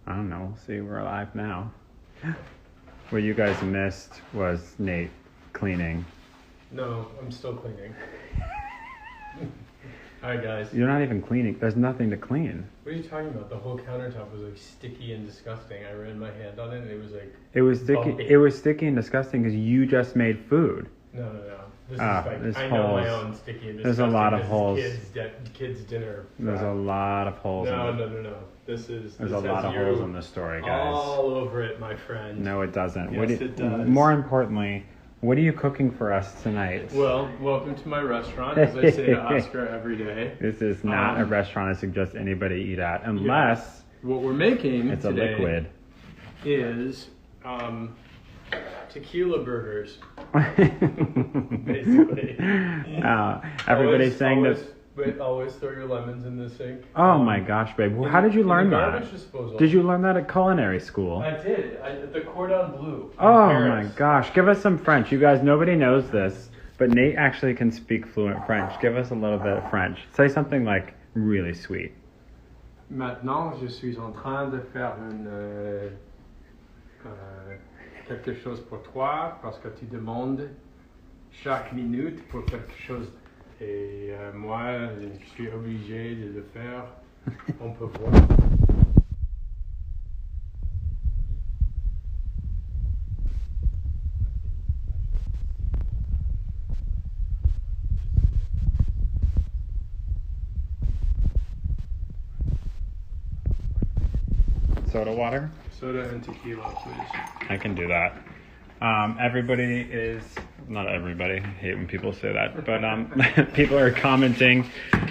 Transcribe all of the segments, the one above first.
I don't know. See, we're alive now. What you guys missed was Nate cleaning. No, I'm still cleaning. Alright, guys. You're not even cleaning. There's nothing to clean. What are you talking about? The whole countertop was like sticky and disgusting. I ran my hand on it and it was like... It was sticky. bumpy. It was sticky and disgusting because you just made food. No. This is there's I know my holes. own sticky and disgusting. There's a lot of This is holes. Kids' dinner. There's a lot of holes. No. There's a lot of holes in the story, guys. All over it, my friend. No, it doesn't. Yes, it does. More importantly, what are you cooking for us tonight? Well, welcome to my restaurant, as I say to Oscar every day. This is not a restaurant I suggest anybody eat at, unless what we're making it's today a liquid. Is tequila burgers, basically. Everybody's saying that. Always throw your lemons in the sink. Oh my gosh, babe! How did you learn that? Garbage disposal. Did you learn that at culinary school? I did. At the Cordon Bleu. Oh Paris. my gosh! Give us some French, you guys. Nobody knows this, but Nate actually can speak fluent French. Give us a little bit of French. Say something like really sweet. Maintenant, je suis en train de faire quelque chose pour toi, parce que tu demandes chaque minute pour quelque chose. Et moi, je suis obligé de le faire. On peut voir. Soda water? Soda and tequila, please. I can do that. Everybody is, not everybody, I hate when people say that, but people are commenting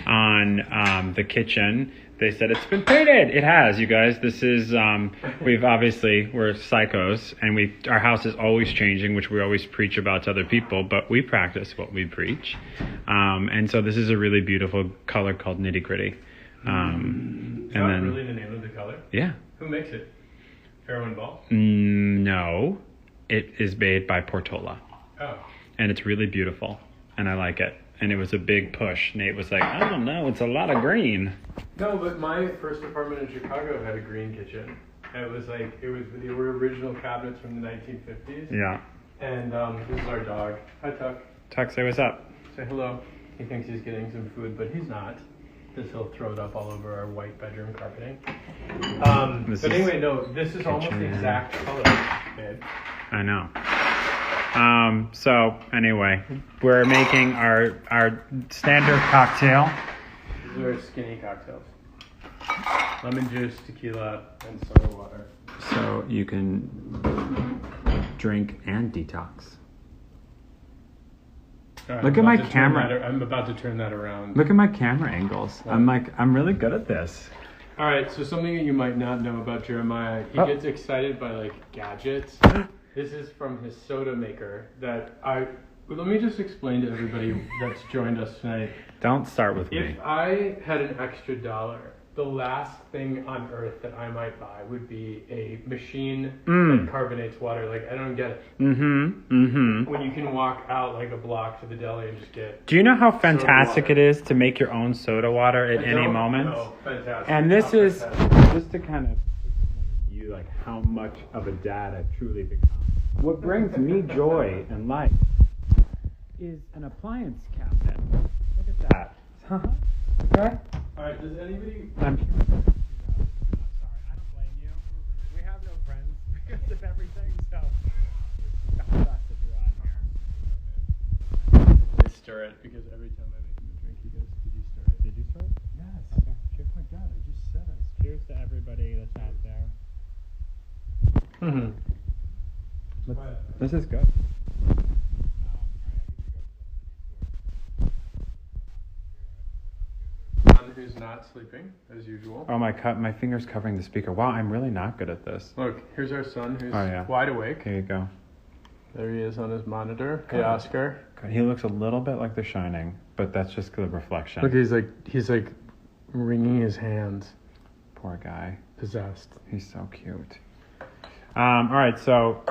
on the kitchen. They said it's been painted. It has, you guys. This is, we're psychos, and our house is always changing, which we always preach about to other people, but we practice what we preach. And so this is a really beautiful color called Nitty Gritty. Is that really the name of the color? Yeah. Who makes it? Farrow and Ball? No. It is made by Portola. Oh. And it's really beautiful. And I like it. And it was a big push. Nate was like, I don't know, it's a lot of green. No, but my first apartment in Chicago had a green kitchen. And it was they were original cabinets from the 1950s. Yeah. And this is our dog. Hi, Tuck. Tuck, say what's up. Say hello. He thinks he's getting some food, but he's not. Because he'll throw it up all over our white bedroom carpeting. This is almost the exact color, babe. I know. So anyway, we're making our standard cocktail. These are skinny cocktails. Lemon juice, tequila, and soda water. So you can drink and detox. Right, Look at my camera. I'm about to turn that around. Look at my camera angles. Oh. I'm really good at this. All right, so something that you might not know about Jeremiah, he gets excited by like gadgets. This is from his soda maker let me just explain to everybody that's joined us tonight. Don't start with me. If I had an extra $1, the last thing on earth that I might buy would be a machine that carbonates water. Like, I don't get it. When you can walk out like a block to the deli and just get... Do you know how fantastic it is to make your own soda water at any moment? Oh, fantastic. And this is just to kind of explain to you like how much of a dad I've truly become. What brings me joy in life is an appliance cabinet. Look at that. Okay? Alright, does anybody... I'm sure. I'm sorry, I don't blame you. We have no friends because of everything, so God bless if you're on here. I stir it because every time I make him a drink, he goes, "Did you stir it?" Did you start? Yes. Okay. Oh my God, I just said it. Cheers to everybody that's out there. This is good. Who's not sleeping, as usual. Oh my finger's covering the speaker. Wow, I'm really not good at this. Look, here's our son who's yeah. wide awake. Here you go. There he is on his monitor. Hey, God. Oscar. God, he looks a little bit like The Shining, but that's just the reflection. Look, he's like wringing his hands. Poor guy. Possessed. He's so cute. All right, so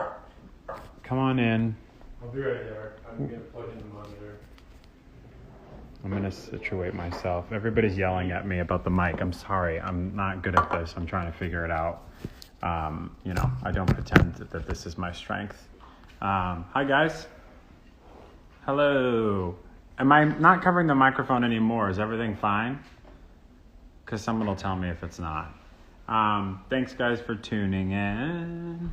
come on in. I'll be right there. I'm gonna plug in the monitor. I'm going to situate myself. Everybody's yelling at me about the mic. I'm sorry. I'm not good at this. I'm trying to figure it out. I don't pretend that this is my strength. Hi, guys. Hello. Am I not covering the microphone anymore? Is everything fine? Because someone will tell me if it's not. Thanks, guys, for tuning in.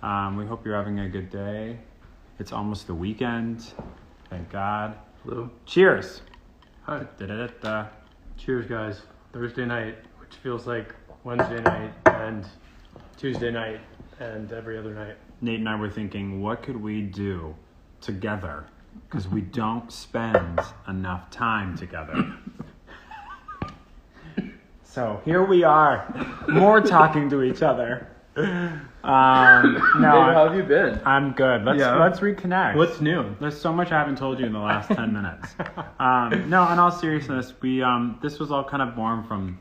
We hope you're having a good day. It's almost the weekend. Thank God. Hello. Cheers. Hi. Da-da-da-da. Cheers, guys. Thursday night, which feels like Wednesday night and Tuesday night and every other night. Nate and I were thinking, what could we do together? Because we don't spend enough time together. So here we are, more talking to each other. How have you been? I'm good. Let's reconnect. What's new? There's so much I haven't told you in the last 10 minutes. No, in all seriousness, we this was all kind of born from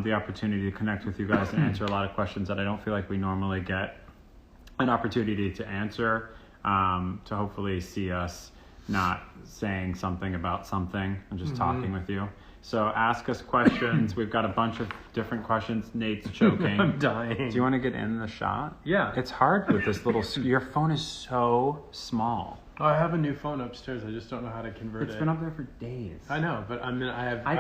the opportunity to connect with you guys and answer a lot of questions that I don't feel like we normally get an opportunity to answer, to hopefully see us not saying something about something and just talking with you. So ask us questions. We've got a bunch of different questions. Nate's choking. I'm dying. Do you want to get in the shot? Yeah. It's hard with this little... Your phone is so small. Oh, I have a new phone upstairs. I just don't know how to convert it. It's been up there for days. I know, but I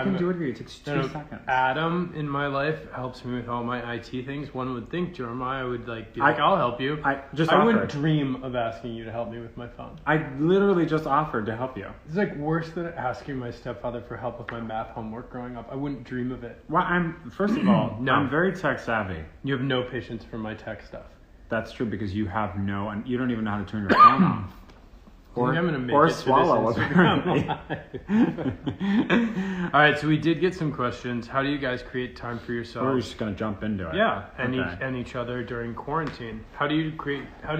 can do it for you. It takes 2 seconds. Adam in my life helps me with all my IT things. One would think Jeremiah would be like, I'll help you. I wouldn't dream of asking you to help me with my phone. I literally just offered to help you. It's like worse than asking my stepfather for help with my math homework growing up. I wouldn't dream of it. Well, first of all, No. I'm very tech savvy. You have no patience for my tech stuff. That's true because you you don't even know how to turn your phone off. I'm gonna make or it swallow to this Instagram. All right, so we did get some questions. How do you guys create time for yourselves? We're just gonna jump into it. Yeah, and each other during quarantine. Why don't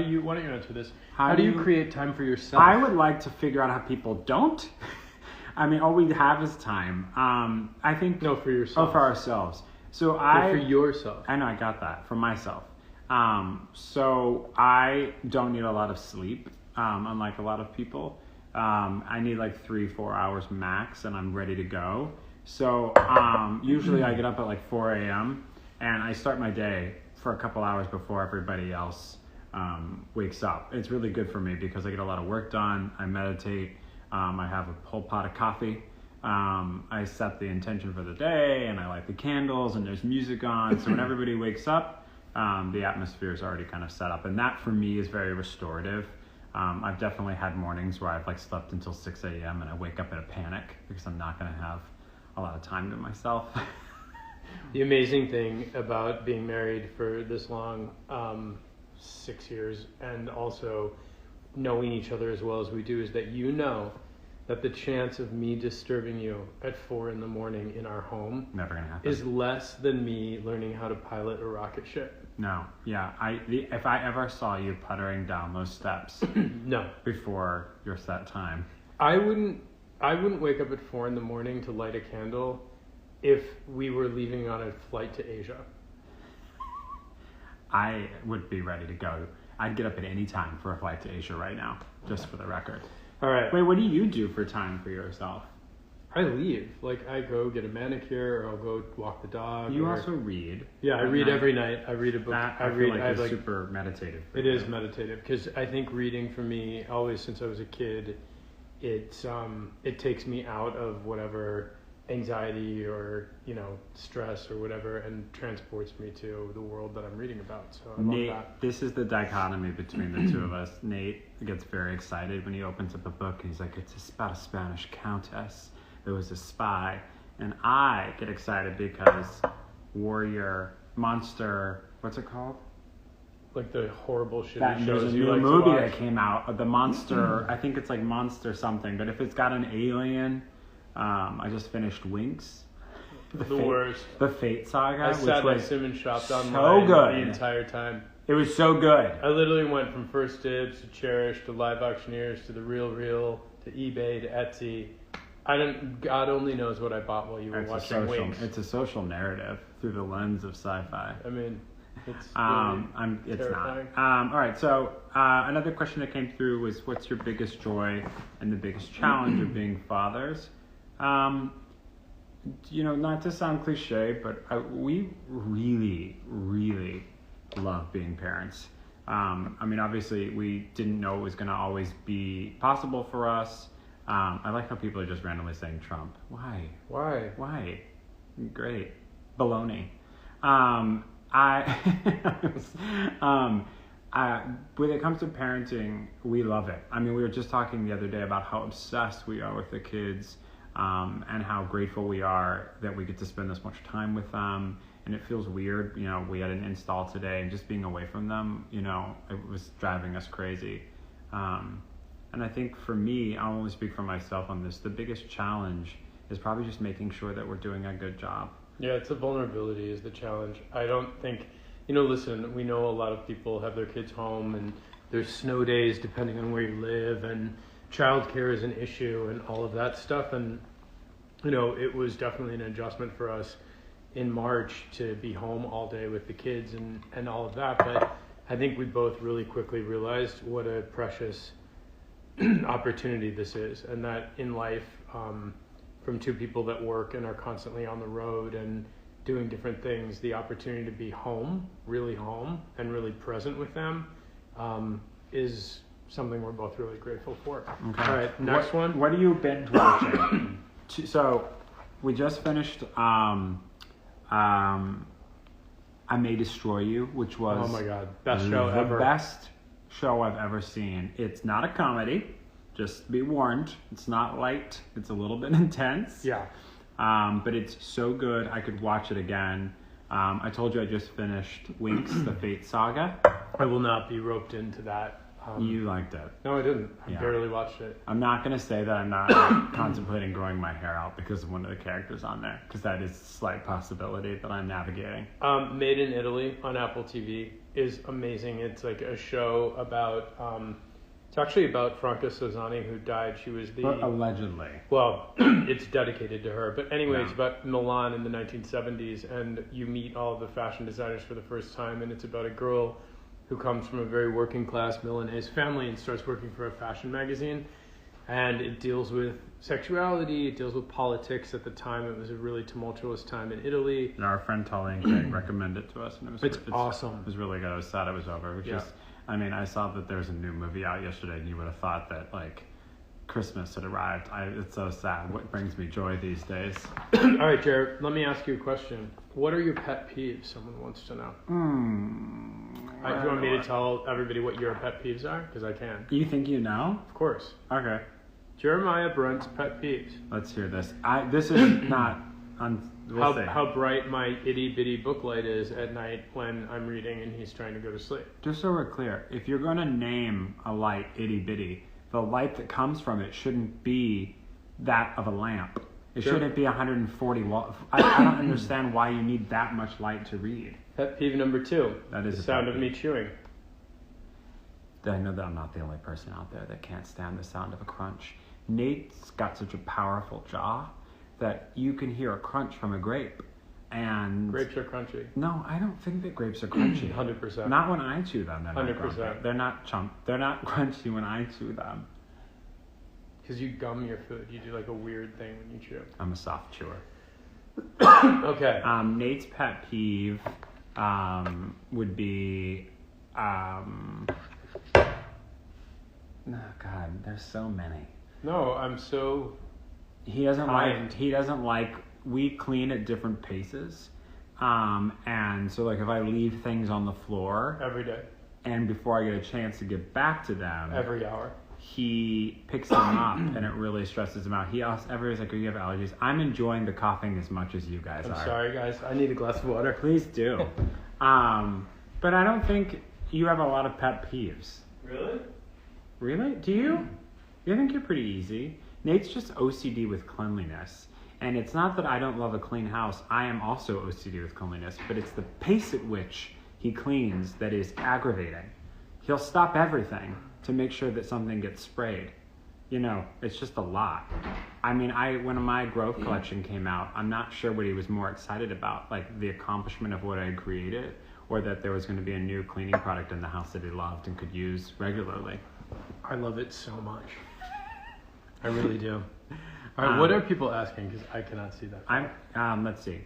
you answer this? How do you create time for yourself? I would like to figure out how people don't. I mean, all we have is time. I think... No, for yourself. Oh, for ourselves. So for yourself. I know, I got that. For myself. So I don't need a lot of sleep. Unlike a lot of people, I need like 3-4 hours max and I'm ready to go. So usually I get up at like 4 a.m. and I start my day for a couple hours before everybody else wakes up. It's really good for me because I get a lot of work done. I meditate. I have a whole pot of coffee. I set the intention for the day and I light the candles and there's music on. So when everybody wakes up, the atmosphere is already kind of set up. And that for me is very restorative. I've definitely had mornings where I've like slept until 6 a.m. and I wake up in a panic because I'm not going to have a lot of time to myself. The amazing thing about being married for this long, 6 years, and also knowing each other as well as we do is that you know that the chance of me disturbing you at 4 a.m. in our home never gonna happen. Is less than me learning how to pilot a rocket ship. No, yeah. If I ever saw you puttering down those steps, no, before your set time, I wouldn't wake up at 4 a.m. to light a candle if we were leaving on a flight to Asia. I would be ready to go. I'd get up at any time for a flight to Asia right now, just for the record. All right. Wait, what do you do for time for yourself? I leave. Like, I go get a manicure, or I'll go walk the dog. You also read. Yeah, I read every night. I read a book. I feel like it's super meditative. It is meditative, because I think reading for me, always since I was a kid, it takes me out of whatever anxiety or, stress or whatever, and transports me to the world that I'm reading about. So I love that. This is the dichotomy between the two of us. Nate gets very excited when he opens up a book and he's like, it's about a Spanish countess. There was a spy. And I get excited because warrior, monster, what's it called? Like the horrible shit There's a new movie that came out of the monster. I think it's like Monster something. But if it's got an alien, I just finished Winx. The worst. The Fate Saga. I sat next to him and shopped online so good the entire time. It was so good. I literally went from First Dibs to Cherish to Live Auctioneers to The Real to eBay to Etsy. God only knows what I bought while you were watching Winx. It's a social narrative through the lens of sci-fi. I mean, it's it's terrifying. not. All right, so another question that came through was, what's your biggest joy and the biggest challenge of being fathers? Not to sound cliche, but we really, really love being parents. Obviously, we didn't know it was going to always be possible for us. I like how people are just randomly saying Trump. Why? Great. Baloney. When it comes to parenting, we love it. We were just talking the other day about how obsessed we are with the kids, and how grateful we are that we get to spend this much time with them. And it feels weird, we had an install today, and just being away from them, it was driving us crazy. And I think for me, I'll only speak for myself on this, the biggest challenge is probably just making sure that we're doing a good job. Yeah, it's a vulnerability is the challenge. I don't think, listen, we know a lot of people have their kids home, and there's snow days depending on where you live, and childcare is an issue and all of that stuff. And, it was definitely an adjustment for us in March to be home all day with the kids and all of that. But I think we both really quickly realized what a precious opportunity this is, and that in life, from two people that work and are constantly on the road and doing different things, the opportunity to be home, and really present with them, is something we're both really grateful for. Okay. All right, next one. What have you binge watching? So, we just finished I May Destroy You, which was oh my god, best show ever. The best show I've ever seen. It's not a comedy, just be warned. It's not light. It's a little bit intense. Yeah. But it's so good. I could watch it again. I told you I just finished Winx, the Fate Saga. I will not be roped into that. You liked it. No, I didn't. I barely watched it. I'm not going to say that I'm not contemplating growing my hair out because of one of the characters on there, because that is a slight possibility that I'm navigating. Made in Italy on Apple TV is amazing. It's like a show about, it's actually about Franca Sozzani, who died. She was the... Allegedly. Well, it's dedicated to her. But anyway, Yeah. It's about Milan in the 1970s, and you meet all the fashion designers for the first time, and it's about a girl who comes from a very working class Milanese family and starts working for a fashion magazine. And it deals with sexuality, it deals with politics. At the time, it was a really tumultuous time in Italy. And our friend Tully and Craig recommended it to us, and it's awesome. It was really good. I was sad it was over. I saw that there's a new movie out yesterday, and you would have thought that Christmas had arrived. It's so sad. What brings me joy these days? All right, Jared, let me ask you a question. What are your pet peeves? Someone wants to know. Do you want me to tell everybody what your pet peeves are? Because I can. You think you know? Of course. Okay. Jeremiah Brunt's pet peeves. Let's hear this. This is not... We'll see. How bright my itty-bitty book light is at night when I'm reading and he's trying to go to sleep. Just so we're clear, if you're going to name a light itty-bitty, the light that comes from it shouldn't be that of a lamp. It shouldn't be 140 watts. I don't understand why you need that much light to read. Pet peeve number 2. That is the a sound pet of me peeve. chewing. I know that I'm not the only person out there that can't stand the sound of a crunch. Nate's got such a powerful jaw that you can hear a crunch from a grape. And Grapes are crunchy. No, I don't think that grapes are crunchy. 100%. Not when I chew them. They're not 100%. crunchy. They're not crunchy when I chew them. Because you gum your food. You do like a weird thing when you chew. I'm a soft chewer. Okay. Nate's pet peeve would be... oh, God, there's so many. No, I'm so... He doesn't like... We clean at different paces. And so, if I leave things on the floor... Every day. And before I get a chance to get back to them... Every hour. He picks them up, and it really stresses him out. Everybody's like, "Oh, you have allergies." I'm enjoying the coughing as much as you guys are. I'm sorry, guys. I need a glass of water. Please do. But I don't think you have a lot of pet peeves. Really? Really? Do you? You think you're pretty easy. Nate's just OCD with cleanliness. And it's not that I don't love a clean house. I am also OCD with cleanliness. But it's the pace at which he cleans that is aggravating. He'll stop everything to make sure that something gets sprayed. It's just a lot. When my growth collection came out, I'm not sure what he was more excited about, the accomplishment of what I created, or that there was going to be a new cleaning product in the house that he loved and could use regularly. I love it so much. I really do. All right, what are people asking? Because I cannot see that. Let's see.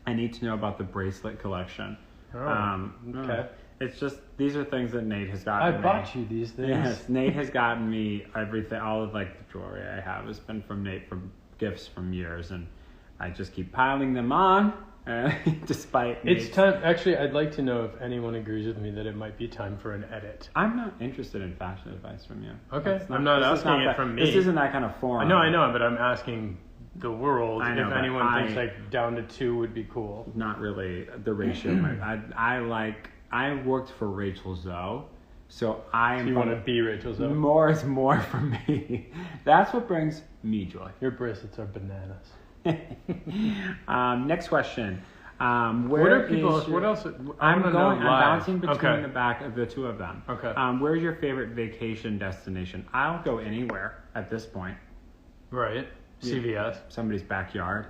I need to know about the bracelet collection. Oh, okay. It's just, these are things that Nate has gotten me. I bought you these things. Yes, Nate has gotten me everything. All of like the jewelry I have has been from Nate, from gifts from years, and I just keep piling them on, despite Nate's. It's time. Actually, I'd like to know if anyone agrees with me that it might be time for an edit. I'm not interested in fashion advice from you. Okay, I'm not asking it from me. This isn't that kind of forum. I know, but I'm asking the world if anyone I thinks like down to 2 would be cool. Not really the ratio. I worked for Rachel Zoe, so you want to be Rachel Zoe? More is more for me. That's what brings me joy. Your bracelets are bananas. Next question. What are people? What else? I'm bouncing between the back of the two of them. Okay. Where's your favorite vacation destination? I'll go anywhere at this point. Right. CVS. Somebody's backyard.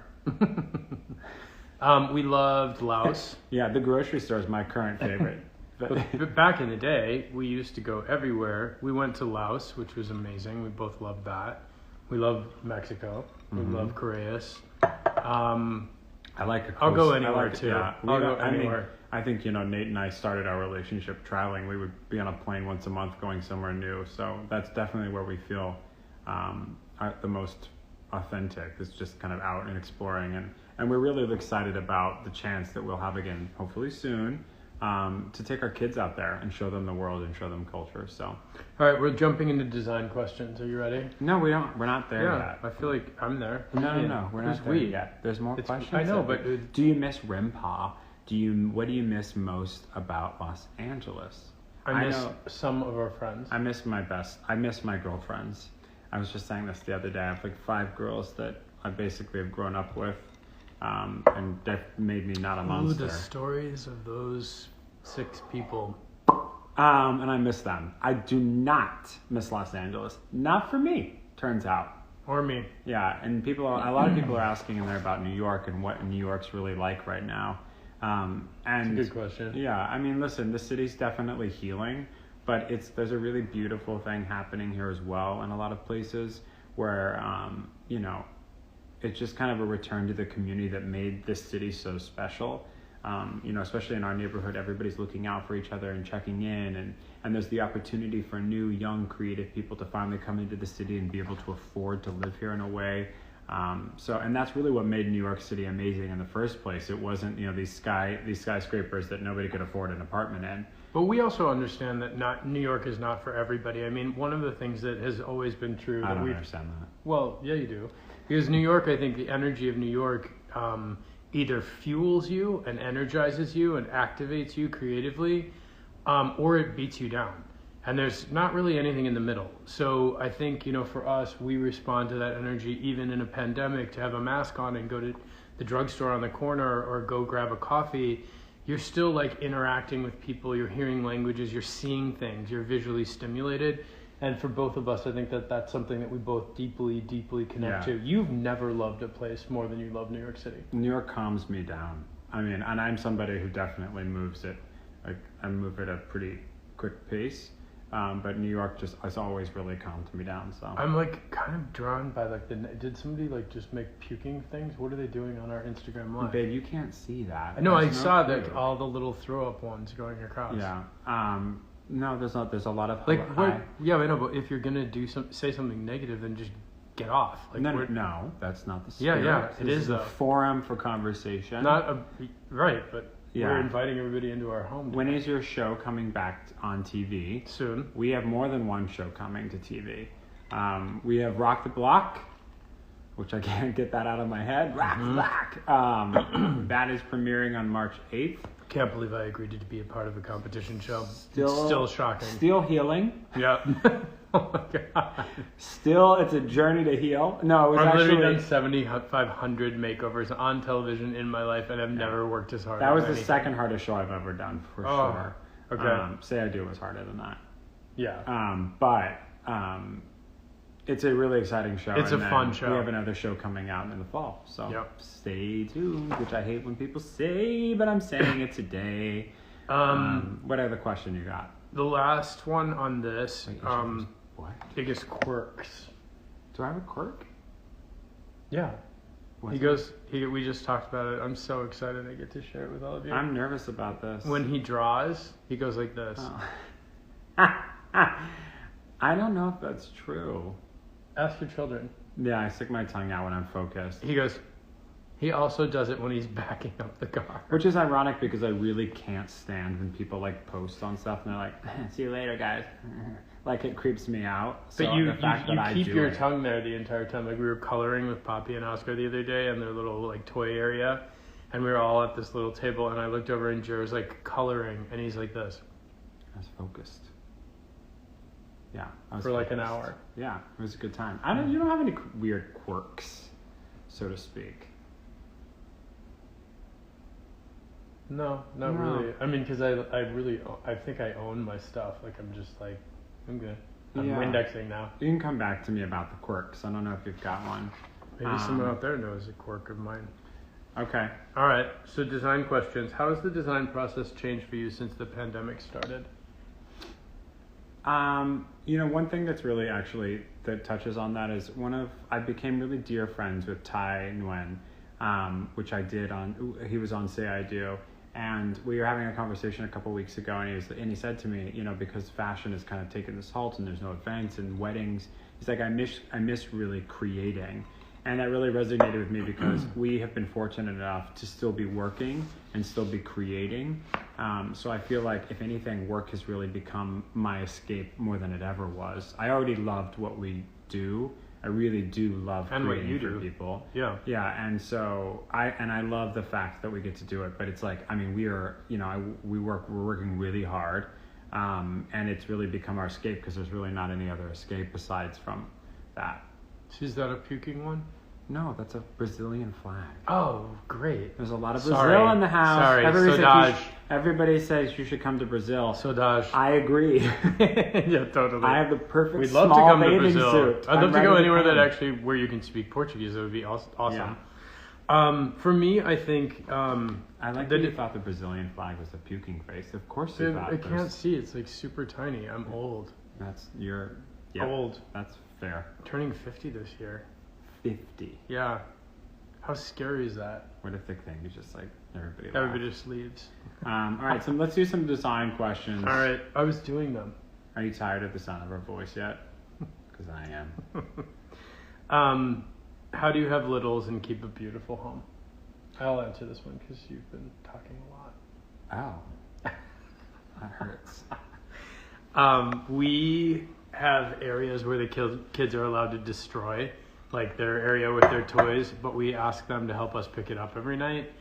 We loved Laos. Yeah, the grocery store is my current favorite. But back in the day, we used to go everywhere. We went to Laos, which was amazing. We both loved that. We love Mexico. We love Correas. I like. I'll go anywhere too. Yeah, I'll go anywhere. I think Nate and I started our relationship traveling. We would be on a plane once a month, going somewhere new. So that's definitely where we feel the most authentic. It's just kind of out and exploring, and we're really excited about the chance that we'll have again, hopefully soon, to take our kids out there and show them the world and show them culture. So, all right, we're jumping into design questions. Are you ready? No, we don't. We're not there yet. I feel like I'm there. No, we're not there yet. There's more questions. I know, but do you miss Rimpa? What do you miss most about Los Angeles? I miss some of our friends. I miss my girlfriends. I was just saying this the other day. I have like 5 girls that I basically have grown up with, and that made me not a monster. Ooh, the stories of those 6 people. And I miss them. I do not miss Los Angeles. Not for me, turns out. Or me. Yeah, and a lot of people are asking in there about New York and what New York's really like right now. And that's a good question. Yeah, I mean, listen, the city's definitely healing, but there's a really beautiful thing happening here as well in a lot of places where, it's just kind of a return to the community that made this city so special. Especially in our neighborhood, everybody's looking out for each other and checking in, and there's the opportunity for new, young, creative people to finally come into the city and be able to afford to live here in a way. And that's really what made New York City amazing in the first place. It wasn't, these skyscrapers that nobody could afford an apartment in. But we also understand that New York is not for everybody. I mean, one of the things that has always been true. I don't understand that. Well, yeah, you do. Because New York, I think the energy of New York either fuels you and energizes you and activates you creatively, or it beats you down. And there's not really anything in the middle. So I think, for us, we respond to that energy even in a pandemic. To have a mask on and go to the drugstore on the corner or go grab a coffee, you're still like interacting with people, you're hearing languages, you're seeing things, you're visually stimulated. And for both of us, I think that that's something that we both deeply, deeply connect to. You've never loved a place more than you love New York City. New York calms me down. I mean, and I'm somebody who definitely moves it. I move at a pretty quick pace. But New York has always really calmed me down. So I'm like kind of drawn by did somebody like just make puking things? What are they doing on our Instagram Live? Babe, you can't see that. No, I saw that all the little throw up ones going across. Yeah. No, there's not. There's a lot of yeah, I know. But if you're gonna say something negative, then just get off. Like, no, that's not the spirit. Yeah, it is a forum for conversation. Right, but. Yeah. We're inviting everybody into our home today. When is your show coming back on TV? Soon. We have more than one show coming to TV. We have Rock the Block, which I can't get that out of my head. Rock the Block. That is premiering on March 8th. Can't believe I agreed to be a part of a competition show. Still shocking. Still healing. Yeah. Oh my God. Still, it's a journey to heal. No, it was I've literally done 7,500 makeovers on television in my life, and I've never worked as hard. That was the second hardest show I've ever done, for sure. Okay. Say I Do was harder than that. Yeah. But it's a really exciting show. It's a fun show. We have another show coming out in the fall, so stay tuned. Which I hate when people say, but I'm saying it today. What other question you got? The last one on this. Wait, what? Biggest quirks. Do I have a quirk? Yeah. What's We just talked about it. I'm so excited I get to share it with all of you. I'm nervous about this. When he draws, he goes like this. Oh. I don't know if that's true. Ask your children. Yeah, I stick my tongue out when I'm focused. He also does it when he's backing up the car. Which is ironic because I really can't stand when people like post on stuff and they're like, see you later, guys. Like it creeps me out. So But you keep your it, tongue there the entire time. Like we were coloring with Poppy and Oscar the other day in their little like toy area. And we were all at this little table and I looked over and Joe was like coloring and he's like this. I was focused. Yeah. For like an hour. Yeah, it was a good time. You don't have any weird quirks, so to speak. No, not really. I mean, because I think I own my stuff. Like I'm just like, I'm good. I'm Windexing now. You can come back to me about the quirks. I don't know if you've got one. Maybe someone out there knows a quirk of mine. Okay. All right. So design questions. How has the design process changed for you since the pandemic started? One thing that's really that touches on that is I became really dear friends with Tai Nguyen, which I did he was on Say I Do, and we were having a conversation a couple weeks ago, and he said to me, because fashion has kind of taken this halt and there's no events and weddings, he's like, I miss really creating. And that really resonated with me because we have been fortunate enough to still be working and still be creating. So I feel like, if anything, work has really become my escape more than it ever was. I already loved what we do. I really do love creating for people. Yeah. Yeah, and so I love the fact that we get to do it. But it's like, I mean, we're working really hard, and it's really become our escape because there's really not any other escape besides from that. Is that a puking one? No, that's a Brazilian flag. Oh, great. There's a lot of Brazil in the house. Sorry, everybody says you should come to Brazil. Saudade. I agree. Yeah, totally. I have the perfect We'd love to come to Brazil. Suit. I'd love to go anywhere where you can speak Portuguese. That would be awesome. Yeah. For me, I think... I like that you thought the Brazilian flag was a puking face. Of course you thought. I can't see. It's like super tiny. I'm old. Old. That's fair. Turning 50 this year. 50. Yeah. How scary is that? What a thick thing. It's just like everybody just leaves. All right, so let's do some design questions. All right, I was doing them. Are you tired of the sound of our voice yet? Because I am. How do you have littles and keep a beautiful home? I'll answer this one because you've been talking a lot. Oh. That hurts. We have areas where the kids are allowed to destroy, like their area with their toys, but we ask them to help us pick it up every night.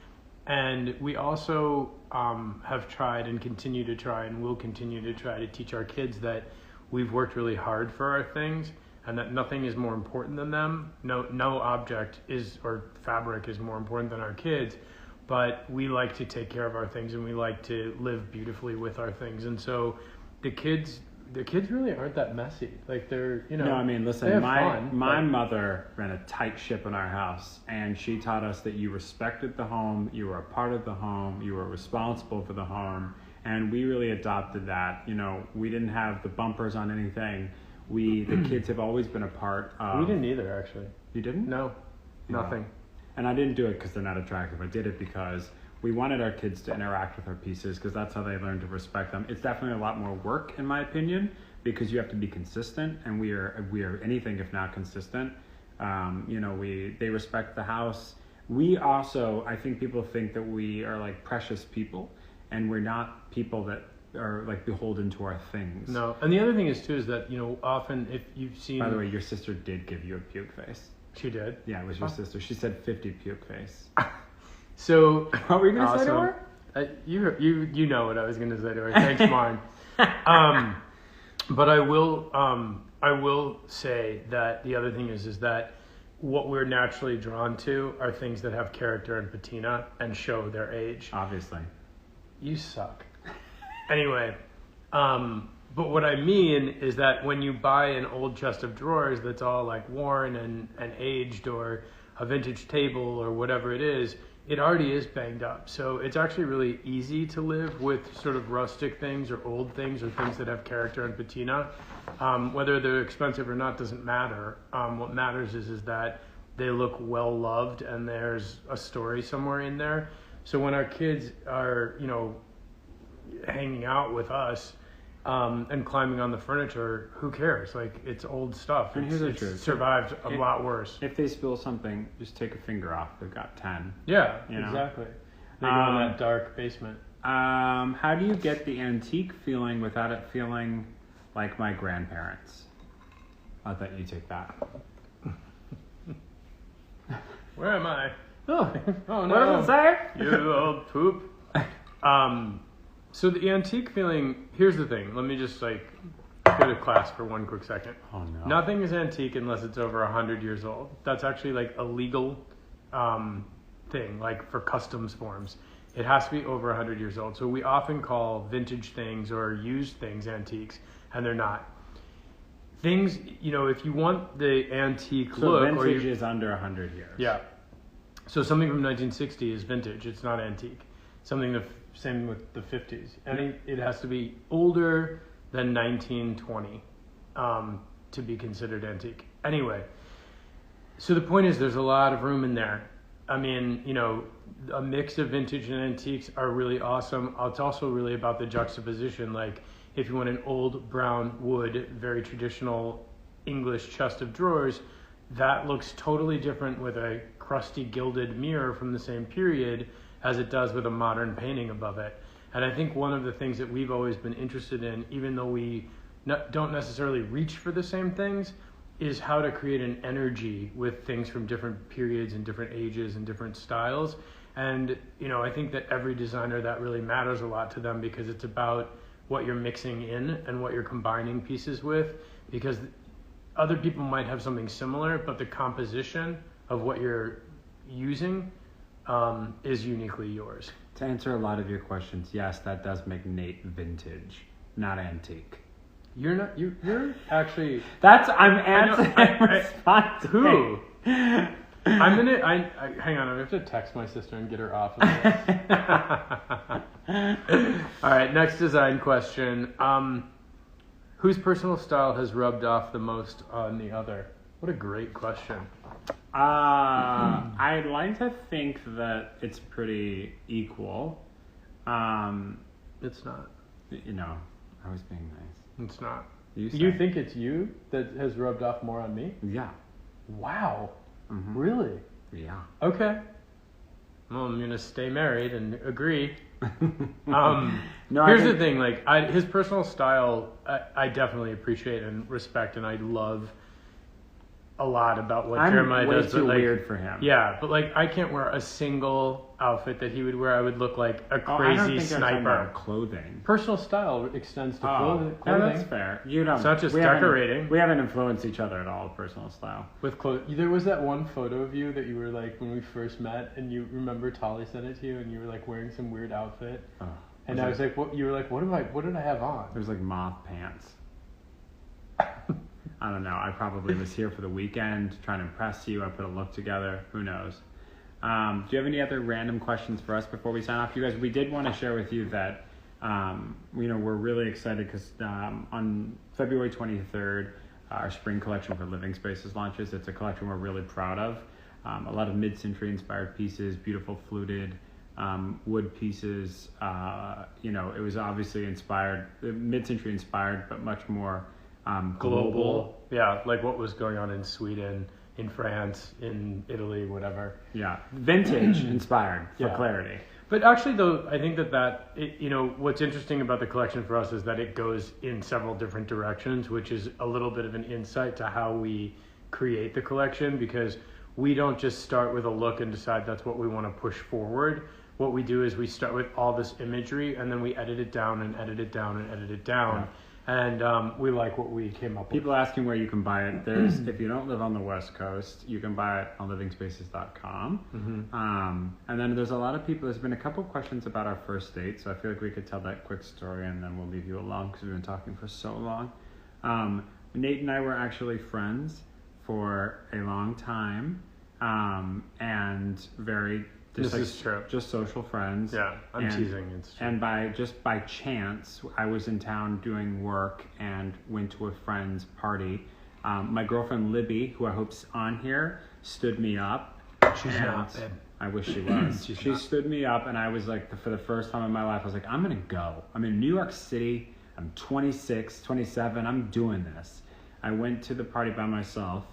And we also have tried and continue to try and will continue to try to teach our kids that we've worked really hard for our things and that nothing is more important than them. No object or fabric is more important than our kids, but we like to take care of our things and we like to live beautifully with our things. And so the kids really aren't that messy. Like they're, No, I mean, listen, my mother ran a tight ship in our house, and she taught us that you respected the home, you were a part of the home, you were responsible for the home, and we really adopted that. We didn't have the bumpers on anything. The kids have always been a part of... We didn't either, actually. You didn't? No, nothing. And I didn't do it because they're not attractive. I did it because we wanted our kids to interact with our pieces because that's how they learn to respect them. It's definitely a lot more work, in my opinion, because you have to be consistent, and we are anything if not consistent. They respect the house. We also, I think people think that we are like precious people, and we're not people that are like beholden to our things. No, and the other thing is too is that often if you've seen. By the way, your sister did give you a puke face. She did? Yeah, it was your sister. She said 50 puke face. So what were you gonna say to her? You know what I was gonna say to her. Thanks, Maren. But I will say that the other thing is that what we're naturally drawn to are things that have character and patina and show their age. Obviously. You suck. Anyway, but what I mean is that when you buy an old chest of drawers that's all like worn and aged, or a vintage table or whatever it is, it already is banged up. So it's actually really easy to live with sort of rustic things or old things or things that have character and patina. Whether they're expensive or not doesn't matter. What matters is that they look well loved, and there's a story somewhere in there. So when our kids are, hanging out with us and climbing on the furniture, who cares? Like, it's old stuff. And here's the it's truth. survived a lot worse. If they spill something, just take a finger off. They've got 10. Yeah, you know? exactly. They go in that dark basement. How do you get the antique feeling without it feeling like my grandparents? I'll let you take that. Where am I? Oh no. What does it say? You old poop. So the antique feeling, here's the thing. Let me just go to class for one quick second. Oh no. Nothing is antique unless it's over 100 years old. That's actually like a legal thing, like for customs forms. It has to be over 100 years old. So we often call vintage things or used things antiques, and they're not. Things, if you want the antique look, vintage is under 100 years. Yeah. So something from 1960 is vintage. It's not antique. Something same with the 50s. I think it has to be older than 1920 to be considered antique. Anyway, so the point is there's a lot of room in there. I mean, a mix of vintage and antiques are really awesome. It's also really about the juxtaposition. Like, if you want an old brown wood, very traditional English chest of drawers, that looks totally different with a crusty gilded mirror from the same period as it does with a modern painting above it. And I think one of the things that we've always been interested in, even though we don't necessarily reach for the same things, is how to create an energy with things from different periods and different ages and different styles. And, I think that every designer, that really matters a lot to them, because it's about what you're mixing in and what you're combining pieces with, because other people might have something similar, but the composition of what you're using is uniquely yours. To answer a lot of your questions, yes, that does make Nate vintage, not antique. You're actually. I'm responding. Who? I'm gonna. I hang on. I have to text my sister and get her off of this. All right. Next design question. Whose personal style has rubbed off the most on the other? What a great question. I'd like to think that it's pretty equal. It's not. I was being nice. It's not. You think it's you that has rubbed off more on me? Yeah. Wow. Mm-hmm. Really? Yeah. Okay. Well, I'm gonna stay married and agree. Here's the thing. Like, his personal style, I definitely appreciate and respect, and I love a lot about what Jeremiah does. It's too weird for him. Yeah, but I can't wear a single outfit that he would wear. I would look like a crazy I don't think sniper. about clothing. Personal style extends to clothing. Yeah, that's fair. It's not just decorating. We haven't influenced each other at all with personal style. With clothes, there was that one photo of you that you were like when we first met, and you remember Tali sent it to you, and you were like wearing some weird outfit. And I was like, "What?" You were like, "What did I have on?" It was like moth pants. I don't know. I probably was here for the weekend trying to impress you. I put a look together. Who knows? Do you have any other random questions for us before we sign off? You guys, we did want to share with you that, we're really excited because on February 23rd, our spring collection for Living Spaces launches. It's a collection we're really proud of. A lot of mid-century inspired pieces, beautiful fluted wood pieces. It was obviously inspired, mid-century inspired, but much more global. Yeah, like what was going on in Sweden, in France, in Italy, whatever. Yeah, vintage inspired for clarity. But actually, though, I think what's interesting about the collection for us is that it goes in several different directions, which is a little bit of an insight to how we create the collection, because we don't just start with a look and decide that's what we want to push forward. What we do is we start with all this imagery, and then we edit it down and edit it down and edit it down. Yeah. And we like what we came up with. People asking where you can buy it. If you don't live on the West Coast, you can buy it on livingspaces.com. Mm-hmm. And then there's a lot of people. There's been a couple questions about our first date, so I feel like we could tell that quick story, and then we'll leave you alone because we've been talking for so long. Nate and I were actually friends for a long time, and very. This is true. Just social friends. Yeah, I'm teasing. It's true. And by chance, I was in town doing work and went to a friend's party. My girlfriend Libby, who I hope's on here, stood me up. She's not, babe. I wish she was. She stood me up, and I was like, for the first time in my life, I was like, I'm going to go. I'm in New York City. I'm 26, 27. I'm doing this. I went to the party by myself,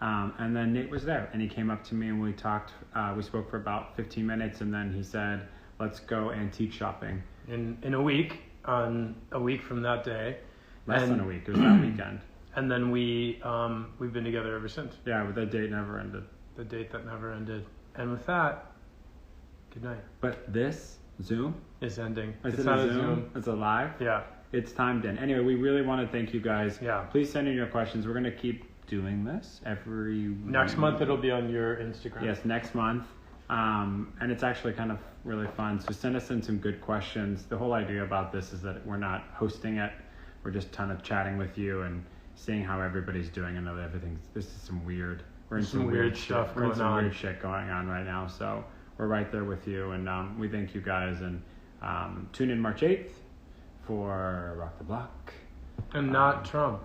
and then Nate was there, and he came up to me, and we talked. We spoke for about 15 minutes, and then he said, let's go antique shopping. In a week, on a week from that day. Less than a week. It was that weekend. And then we've been together ever since. Yeah, but that date never ended. The date that never ended. And with that, good night. But this Zoom is ending. It's not a Zoom. It's a live. Yeah. It's timed in. Anyway, we really want to thank you guys. Yeah. Please send in your questions. We're going to keep doing this every next month. It'll be on your Instagram. Yes, next month. And it's actually kind of really fun. So send us in some good questions. The whole idea about this is that we're not hosting it. We're just kind of chatting with you and seeing how everybody's doing. I know that this is some weird. We're in some weird stuff going on. We're in some weird shit going on right now. So we're right there with you, and we thank you guys. And tune in March 8th for Rock the Block. And not Trump.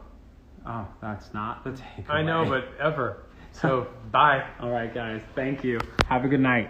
Oh, that's not the takeaway. I know, but ever. So bye. All right, guys. Thank you. Have a good night.